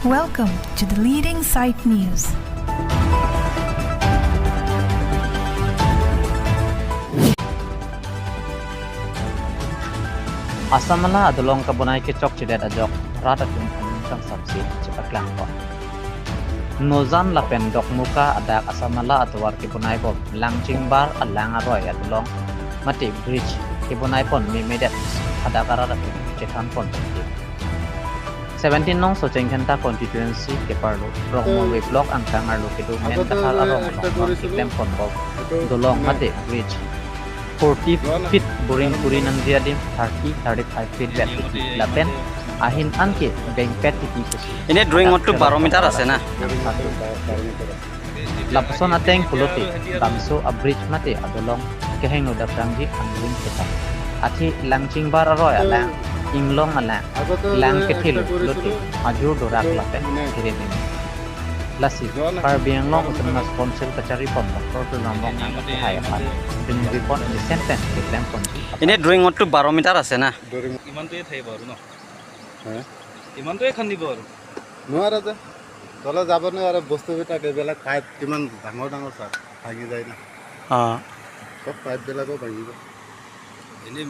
Welcome to the leading site news. Asamala adolong kabunai ke chok cidet ajok rata tum sang sabsi cepat langko. Nozan lapen dok muka adak asamala atwar ke bunai pon langching bar alang aroy adolong mati bridge ke bunai pon mi medet adak rata tum cetan pon. 17 nong Soceng Khenta constituency ke parlo rongmo we block angkang arlo ke do men kathar arong long kitlem pon bok dolong mati bridge 40 feet boring puri nang dia dim 35 feet bet lapen ahin anke bank pet ti ini drawing waktu barometer ase na lapson ateng pulote damso a bridge mate adolong keheng no daprangji angling keta athi langching bar aroy alang inglong alang lang ketil lote ajur dorak lapen kirin lasi par biang long utna sponsor kacari pon doktor nambong angke hayapan bin report di sentence kitlem pon ini drawing waktu barometer ase na ইমানটোৱে থাই বাৰু ন ইমানটোৱে খান্দি বাৰু নোৱাৰে যে তলে যাব নোৱাৰে বস্তুবিলাক এইবিলাক পাইপ কিমান ডাঙৰ ডাঙৰ চাৰ ভাঙি যায় না চব পাইপবিলাকো ভাঙিব এনে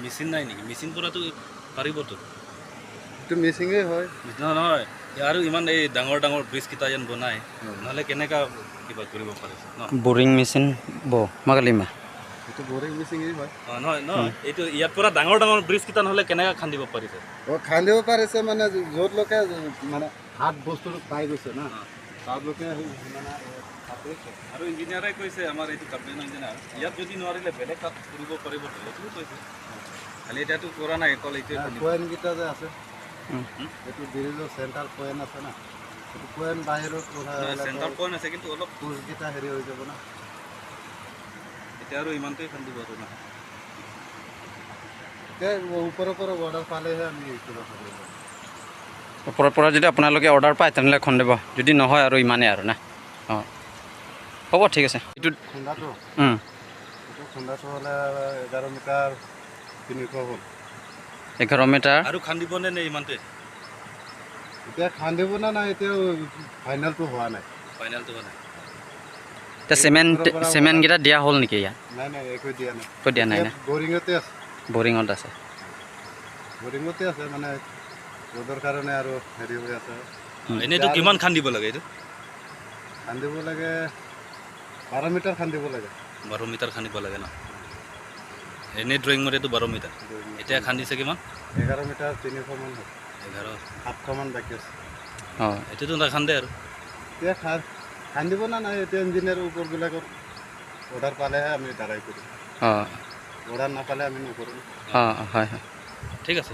মেচিন নাই নেকি মেচিন পৰাটো পাৰিবতো এইটো মিচিঙেই হয় নহয় আৰু ইমান এই ডাঙৰ ডাঙৰ ব্ৰিজ কেইটা যেন বনাই নহ'লে কেনেকা কিবা কৰিব পাৰে ন boring machine bo magalima এইটো বৰিং মিচিঙেই হয় নহয় নহয় এইটো ইয়াত পৰা ডাঙৰ ডাঙৰ ব্ৰিজ কেইটা নহ'লে কেনেকা খান্দিব পাৰিছে খান্দিব পাৰিছে মানে য'ত লোকে মানে হাত বস্তুটো পাই গৈছে না তাত লোকে মানে আৰু ইঞ্জিনিয়াৰে কৈছে আমাৰ এইটো কাপ্টেইন ইঞ্জিনিয়াৰ ইয়াত যদি নোৱাৰিলে বেলেগ কাম কৰিব পাৰিব এইটোও কৈছে খালি এতিয়াতো কৰা নাই অকল এইটোৱে পইণ্টকেইটা যে আছে এইটো ব্ৰিজৰ চেণ্টাৰ পইণ্ট আছে না এইটো পইণ্ট বাহিৰত চেণ্টাৰ পইণ্ট আছে কিন্তু অলপ পোষ্টকেইটা হেৰি হৈ যাব না এতিয়া আৰু ইমানটোৱে খান্দিব আৰু না ওপৰৰ পৰা অৰ্ডাৰ পালেহে আমি কিবা কৰিব ওপৰৰ পৰা যদি আপোনালোকে অৰ্ডাৰ পায় তেনেহ'লে খন্দিব যদি নহয় আৰু ইমানেই আৰু না হ'ব ঠিক আছে এইটো খুন্দাটো এইটো খুন্দাটো হ'লে 11 মিটাৰ 300 হ'ল 11 মিটাৰ আৰু খান্দিবনে নে ইমানটোৱে এতিয়া খান্দিব না নাই এতিয়াও ফাইনেলটো হোৱা নাই ফাইনেলটো হোৱা নাই এতিয়া চিমেণ্টকেইটা দিয়া হ'ল নেকি ইয়াত নাই নাই একো দিয়া নাই একো দিয়া নাই না বৰিঙতে আছে বৰিঙত আছে মানে ৰ'দৰ কাৰণে আৰু হেৰি হৈ আছে এনেইতো কিমান খান্দিব লাগে এইটো খান্দিব লাগে 12 মিটাৰ খান্দিব লাগে 12 মিটাৰ খান্দিব লাগে ন এনেই ড্ৰয়িং মতেতো 12 মিটাৰ এতিয়া খান্দিছে কিমান 11 মিটাৰ 300 মান হ'ল 700 মান বাকী আছে এইটোতো নাখান্দে আৰু এতিয়া খান্দিব না নাই এতিয়া ইঞ্জিনিয়াৰ ওপৰবিলাকৰ অৰ্ডাৰ পালেহে আমি দাঁড়াই কৰিম অৰ্ডাৰ নাপালে আমি নকৰোঁ হয় ঠিক আছে